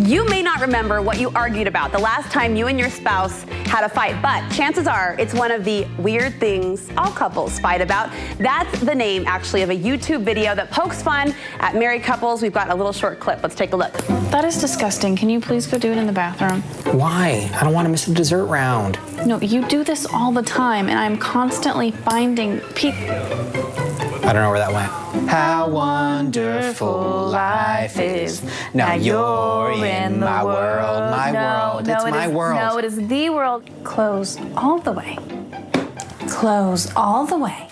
You may not remember what you argued about the last time you and your spouse had a fight, but chances are it's one of the weird things all couples fight about. That's the name, actually, of a YouTube video that pokes fun at married couples. We've got a little short clip. Let's take a look. That is disgusting. Can you please go do it in the bathroom? Why? I don't want to miss the dessert round. No, you do this all the time, and I'm constantly finding I don't know where that went. How wonderful life is. Now you're in my world, my world. It's my world. No, it is the world. Close all the way. Close all the way.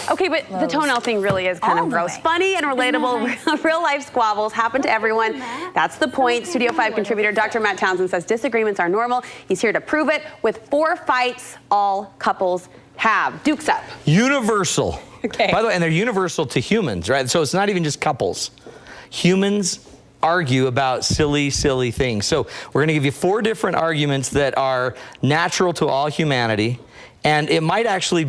Okay, but the toenail thing really is kind of gross. Funny and relatable, real-life squabbles happen to everyone. That's the point. Studio 5 contributor Dr. Matt Townsend says disagreements are normal. He's here to prove it with 4 fights all couples have. Duke's up. Universal. Okay. By the way, and they're universal to humans, right? So it's not even just couples. Humans argue about silly, silly things. So we're going to give you 4 different arguments that are natural to all humanity. And it might actually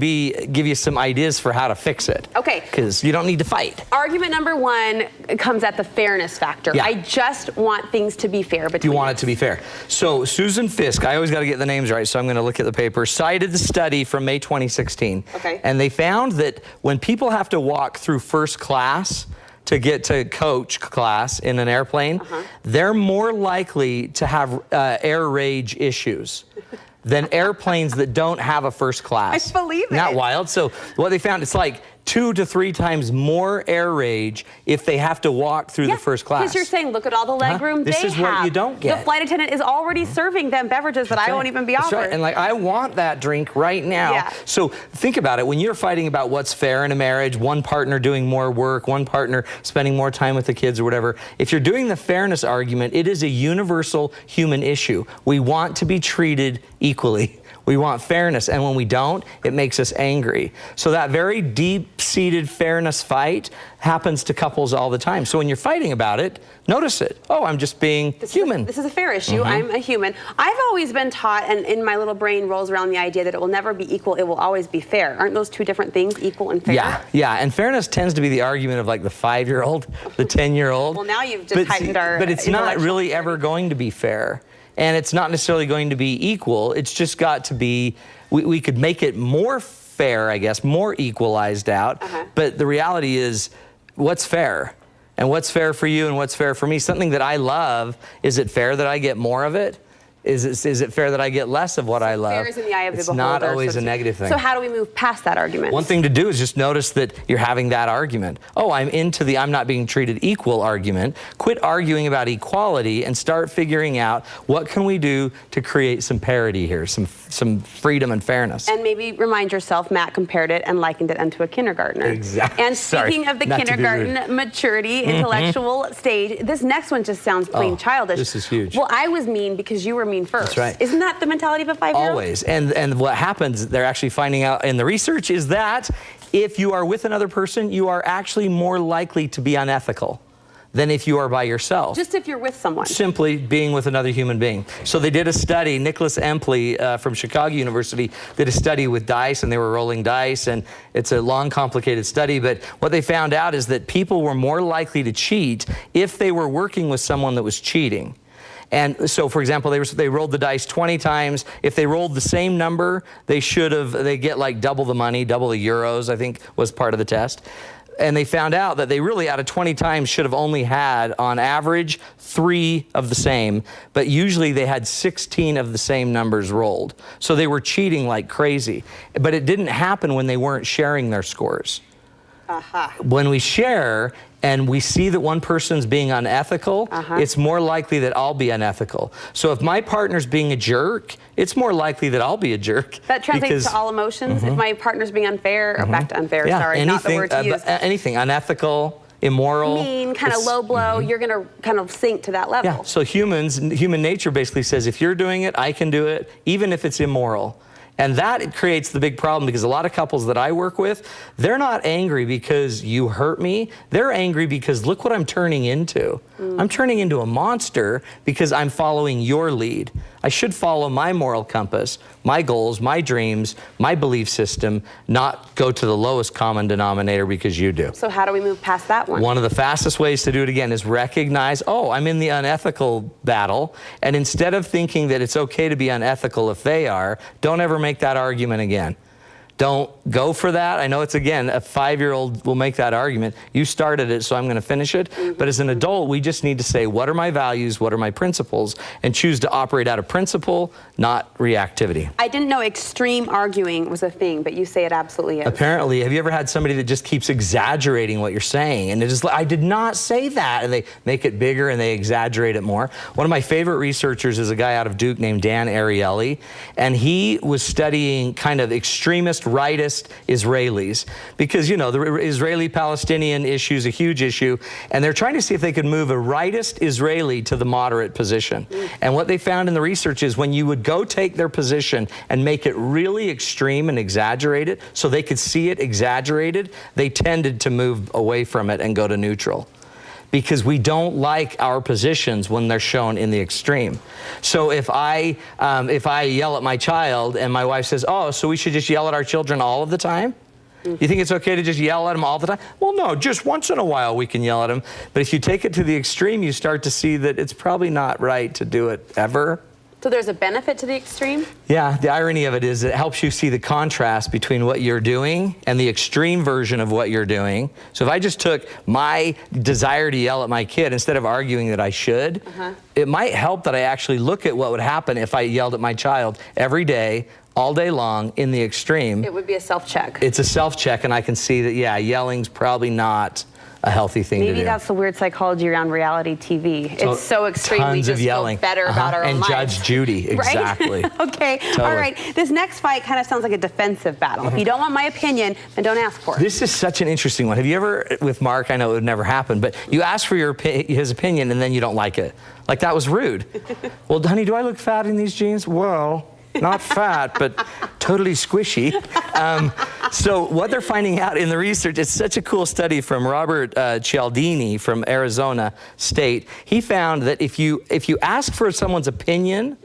give you some ideas for how to fix it. Okay. Because you don't need to fight. Argument number 1 comes at the fairness factor. Yeah. I just want things to be fair between You want it to be fair. So Susan Fisk, I always got to get the names right, so I'm going to look at the paper, cited the study from May 2016. Okay. And they found that when people have to walk through first class to get to coach class in an airplane, they're more likely to have air rage issues than airplanes that don't have a first class. I believe it. Not wild. So what they found, it's like 2 to 3 times more air rage if they have to walk through the first class. Because you're saying, look at all the leg room This they is have. what you don't get. The flight attendant is already serving them beverages that I won't even be offered. That's right. And like, I want that drink right now. Yeah. So think about it. When you're fighting about what's fair in a marriage, one partner doing more work, one partner spending more time with the kids or whatever, if you're doing the fairness argument, it is a universal human issue. We want to be treated equally. We want fairness, and when we don't, it makes us angry. So that very deep-seated fairness fight happens to couples all the time. So when you're fighting about it, notice it. Oh, I'm just being human. This is a fair issue. I'm a human. I've always been taught, and in my little brain rolls around the idea that it will never be equal, it will always be fair. Aren't those 2 different things, equal and fair? Yeah, and fairness tends to be the argument of like the 5-year-old, the 10-year-old. Well, now you've just heightened our But it's not really ever going to be fair. And it's not necessarily going to be equal. It's just got to be, we could make it more fair, I guess, more equalized out. But the reality is, what's fair? And what's fair for you and what's fair for me? Something that I love, is it fair that I get more of it? Is it fair that I get less of what I love? Fair is in the eye of the beholder. It's not always a negative thing. So how do we move past that argument? One thing to do is just notice that you're having that argument. Oh, I'm into the I'm not being treated equal argument. Quit arguing about equality and start figuring out what can we do to create some parity here, some freedom and fairness. And maybe remind yourself, Matt compared it and likened it unto a kindergartner. Exactly. And speaking of the kindergarten maturity, intellectual stage, this next one just sounds plain childish. This is huge. Well, I was mean because you were mean first. That's right. Isn't that the mentality of a 5-year-old? Always. And what happens, they're actually finding out in the research, is that if you are with another person, you are actually more likely to be unethical than if you are by yourself. Just if you're with someone. Simply being with another human being. So they did a study, Nicholas Empley from Chicago University did a study with dice, and they were rolling dice, and it's a long, complicated study, but what they found out is that people were more likely to cheat if they were working with someone that was cheating. And so, for example, they rolled the dice 20 times. If they rolled the same number, they get like double the money, double the euros, I think was part of the test. And they found out that they really, out of 20 times, should have only had, on average, 3 of the same, but usually they had 16 of the same numbers rolled. So they were cheating like crazy. But it didn't happen when they weren't sharing their scores. When we share and we see that one person's being unethical, it's more likely that I'll be unethical. So if my partner's being a jerk, it's more likely that I'll be a jerk. That translates to all emotions. If my partner's being unfair, or back to unfair, sorry, not the word to use. Anything, unethical, immoral. Mean, kind of low blow, you're going to kind of sink to that level. Yeah, so human nature basically says, if you're doing it, I can do it, even if it's immoral. And that creates the big problem, because a lot of couples that I work with, they're not angry because you hurt me. They're angry because look what I'm turning into. I'm turning into a monster because I'm following your lead. I should follow my moral compass, my goals, my dreams, my belief system, not go to the lowest common denominator because you do. So how do we move past that one? One of the fastest ways to do it, again, is recognize, oh, I'm in the unethical battle, and instead of thinking that it's okay to be unethical if they are, don't ever make that argument again. Don't go for that. I know it's, again, a 5-year-old will make that argument. You started it, so I'm going to finish it. But as an adult, we just need to say, what are my values, what are my principles, and choose to operate out of principle, not reactivity. I didn't know extreme arguing was a thing, but you say it absolutely is. Apparently. Have you ever had somebody that just keeps exaggerating what you're saying? And it is like, I did not say that. And they make it bigger and they exaggerate it more. One of my favorite researchers is a guy out of Duke named Dan Ariely. And he was studying kind of extremist rightist Israelis, because, you know, the Israeli-Palestinian issue is a huge issue, and they're trying to see if they could move a rightist Israeli to the moderate position. And what they found in the research is when you would go take their position and make it really extreme and exaggerate it so they could see it exaggerated, they tended to move away from it and go to neutral, because we don't like our positions when they're shown in the extreme. So if I yell at my child and my wife says, oh, so we should just yell at our children all of the time? You think it's okay to just yell at them all the time? Well, no, just once in a while we can yell at them. But if you take it to the extreme, you start to see that it's probably not right to do it ever. So there's a benefit to the extreme? Yeah, the irony of it is it helps you see the contrast between what you're doing and the extreme version of what you're doing. So if I just took my desire to yell at my kid instead of arguing that I should, it might help that I actually look at what would happen if I yelled at my child every day, all day long, in the extreme. It would be a self-check. It's a self-check, and I can see that, yeah, yelling's probably not a healthy thing to do. Maybe that's the weird psychology around reality TV. It's so extreme, we just feel better about our own and lives. Judge Judy, exactly. Right? Okay, Totally. all right. This next fight kind of sounds like a defensive battle. If you don't want my opinion, then don't ask for it. This is such an interesting one. Have you ever, with Mark, I know it would never happen, but you ask for his opinion and then you don't like it. Like, that was rude. Well, honey, do I look fat in these jeans? Well, not fat, but totally squishy. So what they're finding out in the research, it's such a cool study from Robert Cialdini from Arizona State. He found that if you ask for someone's opinion,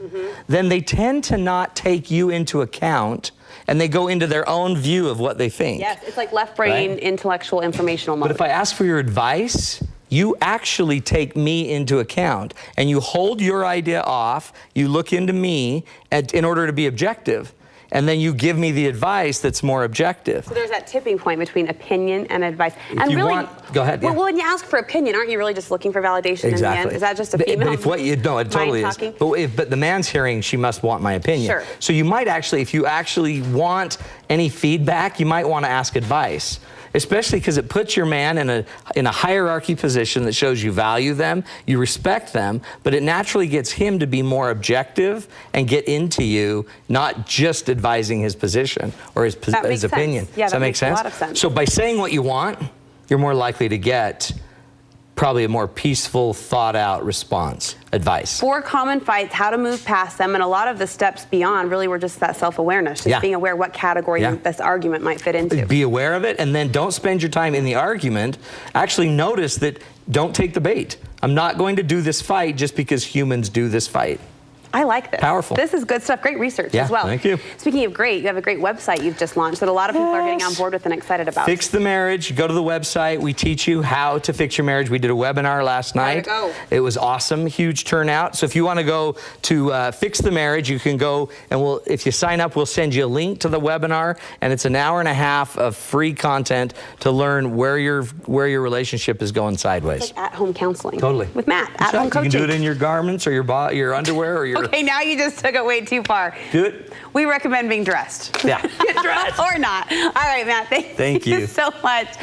then they tend to not take you into account, and they go into their own view of what they think. Yes, it's like left brain, right? Intellectual, informational mode. But if I ask for your advice, you actually take me into account, and you hold your idea off, you look into me in order to be objective, and then you give me the advice that's more objective. So there's that tipping point between opinion and advice. If and you really, go ahead. Well, when you ask for opinion, aren't you really just looking for validation in the end? Is that just a female But if what you, no, it totally is. But the man's hearing, she must want my opinion. Sure. So you might actually, if you actually want any feedback, you might want to ask advice. Especially because it puts your man in a hierarchy position that shows you value them, you respect them, but it naturally gets him to be more objective and get into you, not just advising his position or his opinion. Yeah, Does that make makes sense? a lot of sense. So by saying what you want, you're more likely to get probably a more peaceful, thought-out response, advice. 4 common fights, how to move past them, and a lot of the steps beyond really were just that self-awareness, just being aware what category this argument might fit into. Be aware of it, and then don't spend your time in the argument. Actually notice that, don't take the bait. I'm not going to do this fight just because humans do this fight. I like this. Powerful. This is good stuff. Great research as well. Thank you. Speaking of great, you have a great website you've just launched that a lot of people are getting on board with and excited about. Fix the Marriage. Go to the website. We teach you how to fix your marriage. We did a webinar last night. It was awesome. Huge turnout. So if you want to go to Fix the Marriage, you can go, and if you sign up, we'll send you a link to the webinar, and it's an hour and a half of free content to learn where your relationship is going sideways. It's like at-home counseling. Totally. With Matt. At-home coaching. You can do it in your garments or your underwear or your... Okay, now you just took it way too far. Do it. We recommend being dressed. Yeah. Get dressed. Or not. All right, Matt. Thank you so much.